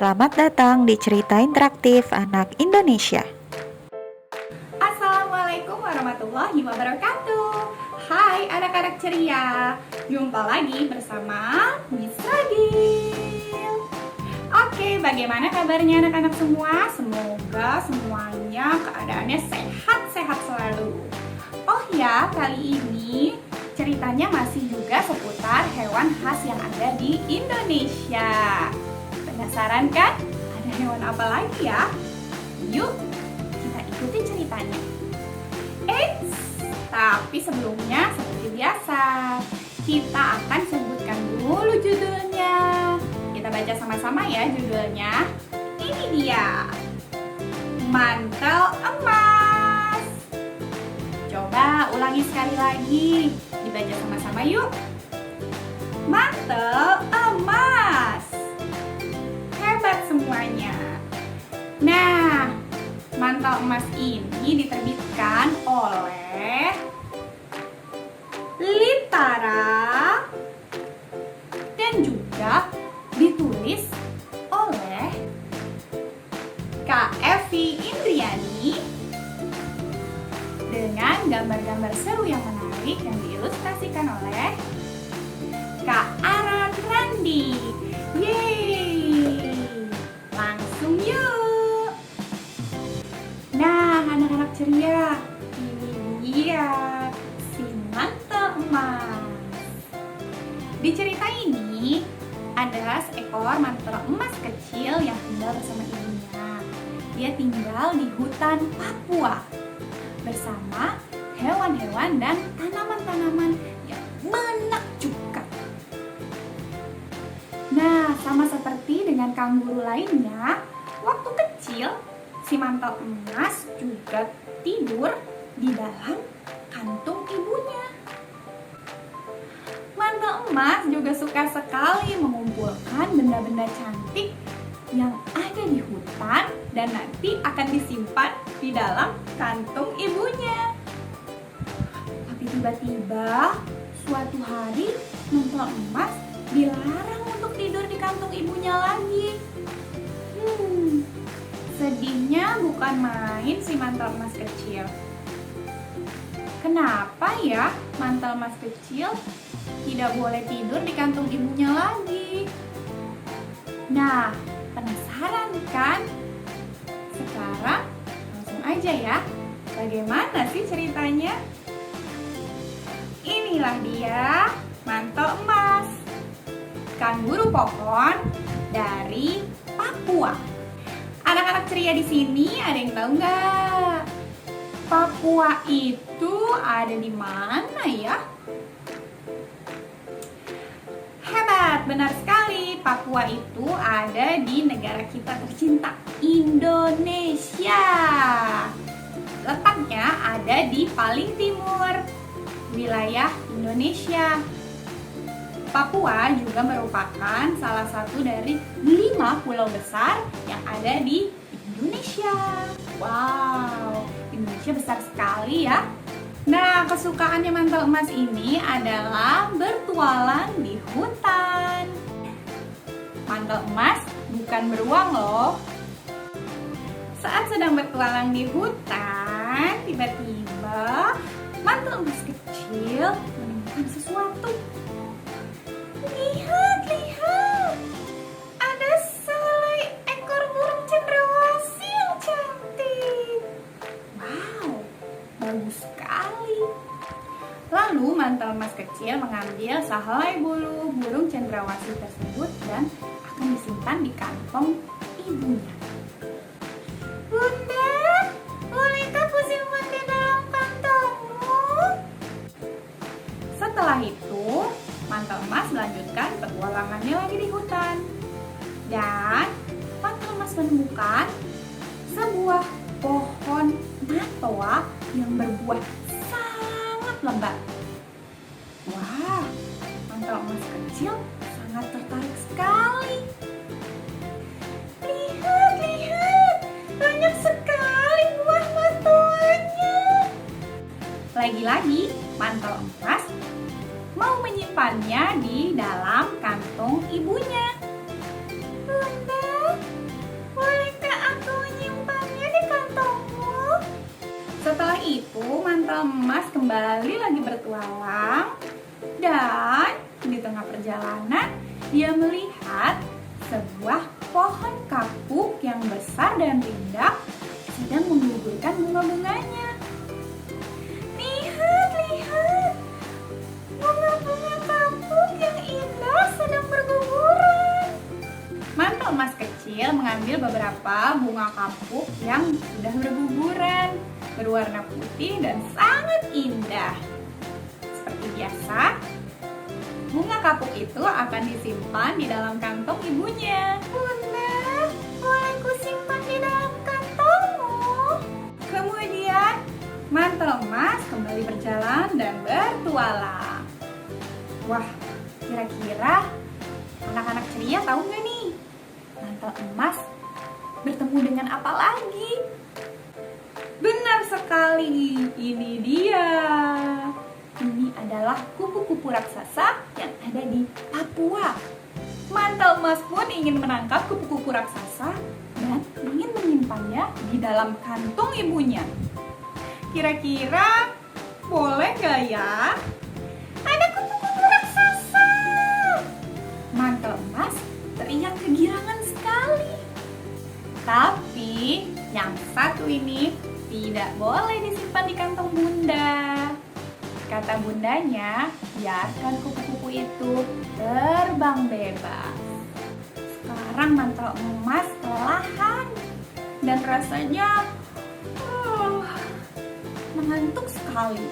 Selamat datang di Cerita Interaktif Anak Indonesia. Assalamualaikum warahmatullahi wabarakatuh. Hai anak-anak ceria, jumpa lagi bersama Miss Radil. Oke, bagaimana kabarnya anak-anak semua? Semoga semuanya keadaannya sehat-sehat selalu. Oh ya, kali ini ceritanya masih juga seputar hewan khas yang ada di Indonesia. Penasaran kan? Ada hewan apa lagi ya? Yuk, kita ikuti ceritanya. Eits, tapi sebelumnya seperti biasa, kita akan sebutkan dulu judulnya. Kita baca sama-sama ya judulnya. Ini dia, Mantel Emas. Coba ulangi sekali lagi, dibaca sama-sama yuk. Mantel emas. Hebat semuanya. Nah, mantel emas ini diterbitkan oleh Litara dan juga ditulis oleh Kak Evi Indriani dengan gambar-gambar seru yang menarik yang diilustrasikan oleh Kak Aran Randi. Yeay! Langsung yuk! Nah, anak-anak ceria, ini dia si mantel emas. Di cerita ini, ada seekor mantel emas kecil yang tinggal bersama ibunya. Dia tinggal di hutan Papua bersama hewan-hewan dan tanaman-tanaman yang menakjubkan. Nah, sama seperti dengan kanguru lainnya, waktu kecil si mantel emas juga tidur di dalam kantung ibunya. Mantel emas juga suka sekali mengumpulkan benda-benda cantik yang ada di hutan dan nanti akan disimpan di dalam kantung ibunya. Tapi tiba-tiba suatu hari mantel emas dilarang untuk tidur di kantung ibunya lagi. Sedihnya bukan main si mantel emas kecil. Kenapa ya mantel emas kecil tidak boleh tidur di kantung ibunya lagi? Nah, penasaran kan? Sekarang langsung aja ya. Bagaimana sih ceritanya? Inilah dia mantel emas, kanguru pohon dari Papua. Anak-anak ceria di sini ada yang tahu nggak? Papua itu ada di mana ya? Hebat, benar sekali. Papua itu ada di negara kita tercinta, Indonesia. Letaknya ada di paling timur wilayah Indonesia. Papua juga merupakan salah satu dari 5 pulau besar yang ada di Indonesia. Wow, Indonesia besar sekali ya. Nah, kesukaannya mantel emas ini adalah bertualang di hutan. Mantel emas bukan beruang loh. Saat sedang bertualang di hutan, tiba-tiba mantel emas kecil menemukan sesuatu. Lihat, lihat. Ada selai ekor burung cendrawasih yang cantik. Wow, bagus sekali. Lalu mantel emas kecil mengambil sehelai bulu burung cendrawasih tersebut dan akan disimpan di kantong ibunya. Bunda, bolehkah aku simpan di dalam kantongmu? Setelah itu, mantel emas melanjutkan petualangannya lagi di hutan. Dan mantel emas menemukan sebuah pohon matoa yang berbuah sangat lebat. Wah, mantel emas kecil sangat tertarik sekali. Lihat, lihat, banyak sekali buah matoanya. Lagi-lagi, mantel emas mau menyimpannya di dalam kantung ibunya. Bunda, mantel emas kembali lagi bertualang. Dan di tengah perjalanan, dia melihat sebuah pohon kapuk yang besar dan rindang sedang menggugurkan bunga-bunganya. Lihat, lihat, bunga-bunga kapuk yang indah sedang berguguran. Mantel emas kecil mengambil beberapa bunga kapuk yang sudah berguguran, berwarna putih dan sangat indah. Seperti biasa, bunga kapuk itu akan disimpan di dalam kantong ibunya. Bunda, boleh kusimpan di dalam kantongmu? Kemudian, mantel emas kembali berjalan dan bertualang. Wah, kira-kira anak-anak ceria tahu nggak nih? Mantel emas bertemu dengan apa lagi? Benar sekali, ini dia. Ini adalah kupu-kupu raksasa yang ada di Papua. Mantel emas pun ingin menangkap kupu-kupu raksasa dan ingin menyimpannya di dalam kantung ibunya. Kira-kira boleh gak ya? Ada kupu-kupu raksasa! Mantel emas teriak kegirangan sekali. Tapi yang satu ini tidak boleh disimpan di kantong bunda. Kata bundanya, biarkan kupu-kupu itu terbang bebas. Sekarang mantel emas kelelahan dan rasanya mengantuk sekali.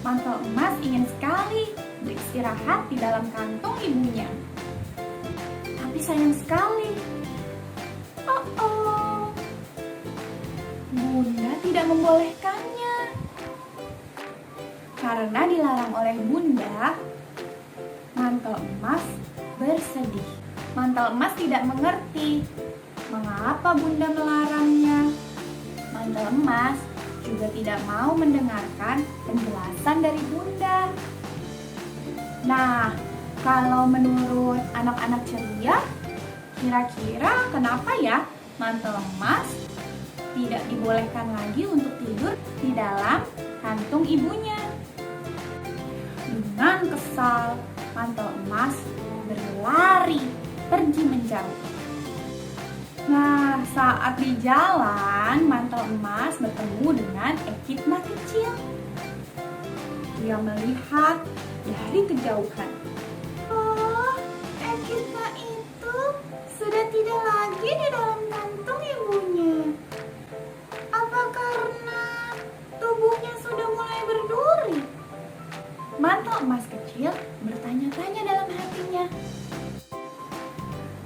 Mantel emas ingin sekali beristirahat di dalam kantong ibunya. Tapi sayang sekali. Bunda tidak membolehkannya. Karena dilarang oleh bunda, mantel emas bersedih. Mantel emas tidak mengerti mengapa bunda melarangnya. Mantel emas juga tidak mau mendengarkan penjelasan dari bunda. Nah, kalau menurut anak-anak ceria, kira-kira kenapa ya mantel emas tidak dibolehkan lagi untuk tidur di dalam kantung ibunya? Dengan kesal, mantel emas berlari pergi menjauh. Nah, saat di jalan, mantel emas bertemu dengan Ekidna kecil. Dia melihat dari kejauhan. Oh, Ekidna itu sudah tidak lagi di dalam kantung ibunya. Apa karena tubuhnya sudah mulai berduri? Mantel emas kecil bertanya-tanya dalam hatinya.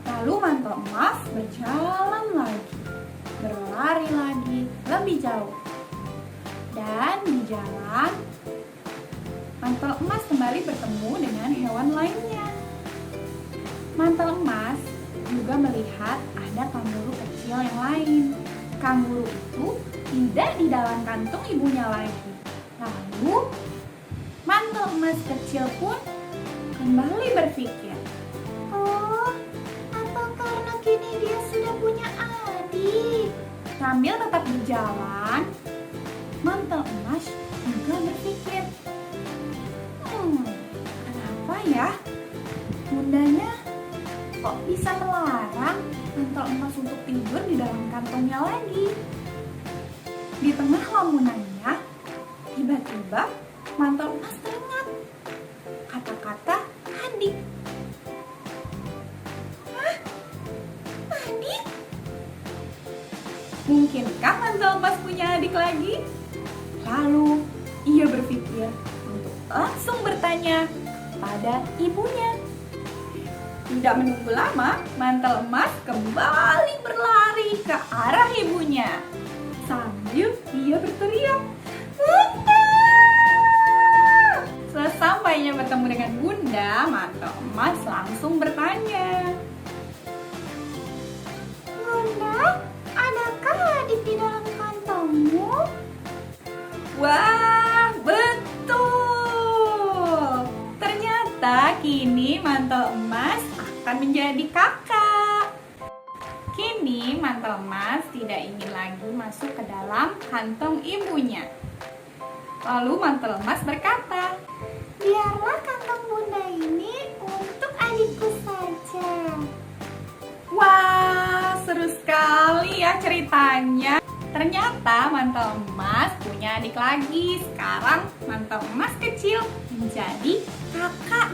Lalu mantel emas berjalan lagi, berlari lagi lebih jauh. Dan di jalan, mantel emas kembali bertemu dengan hewan lainnya. Mantel emas juga melihat ada kanguru kecil yang lain. Kanguru itu tidak di dalam kantung ibunya lagi. Lalu, mantel emas kecil pun kembali berpikir, oh, apa karena kini dia sudah punya adik? Sambil tetap berjalan, mantel emas juga berpikir, kenapa ya bundanya kok bisa melarang mantel emas untuk tidur di dalam kantongnya lagi? Di tengah lamunannya, tiba-tiba mantel emas teringat kata-kata adik. Hah? Adik? Mungkinkah mantel emas punya adik lagi? Lalu ia berpikir untuk langsung bertanya pada ibunya. Tidak menunggu lama, mantel emas kembali berlari ke arah ibunya. Sambil dia berteriak, "Bunda!" Sesampainya bertemu dengan bunda, mantel emas langsung bertanya, "Bunda, adakah adik di dalam kantongmu?" Wah, betul! Ternyata kini mantel emas akan menjadi kakak. Kini mantel emas tidak ingin lagi masuk ke dalam kantong ibunya. Lalu mantel emas berkata, Biarlah kantong bunda ini untuk adikku saja. wah, seru sekali ya ceritanya. Ternyata mantel emas punya adik lagi. Sekarang mantel emas kecil menjadi kakak.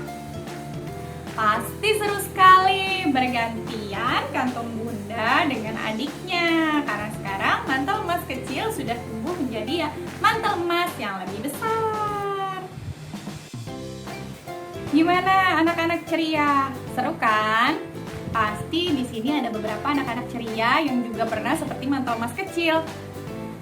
Pasti seru sekali bergantian kantong bunda dengan adiknya. Karena sekarang mantel emas kecil sudah tumbuh menjadi mantel emas yang lebih besar. Gimana anak-anak ceria? Seru kan? Pasti di sini ada beberapa anak-anak ceria yang juga pernah seperti mantel emas kecil.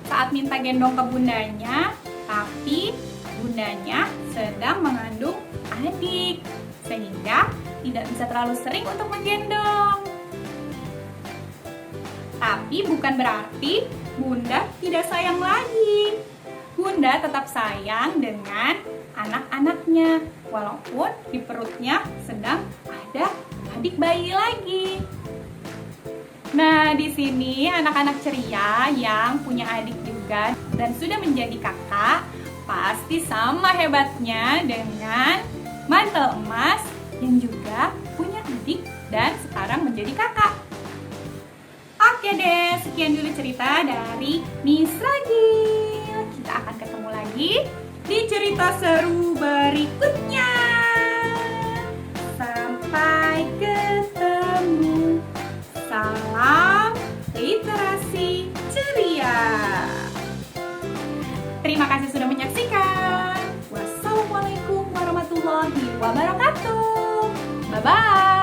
Saat minta gendong ke bundanya, tapi bundanya sedang mengandung adik, sehingga tidak bisa terlalu sering untuk menggendong. Tapi bukan berarti bunda tidak sayang lagi. Bunda tetap sayang dengan anak-anaknya, walaupun di perutnya sedang ada adik bayi lagi. Nah, di sini anak-anak ceria yang punya adik juga dan sudah menjadi kakak pasti sama hebatnya dengan mantel emas yang juga punya adik dan sekarang menjadi kakak. Oke deh, sekian dulu cerita dari Miss Ragil. Kita akan ketemu lagi di cerita seru berikutnya. Sampai ketemu. Salam literasi ceria. Terima kasih sudah menyaksikan. Wassalamualaikum warahmatullahi wabarakatuh. Bye-bye.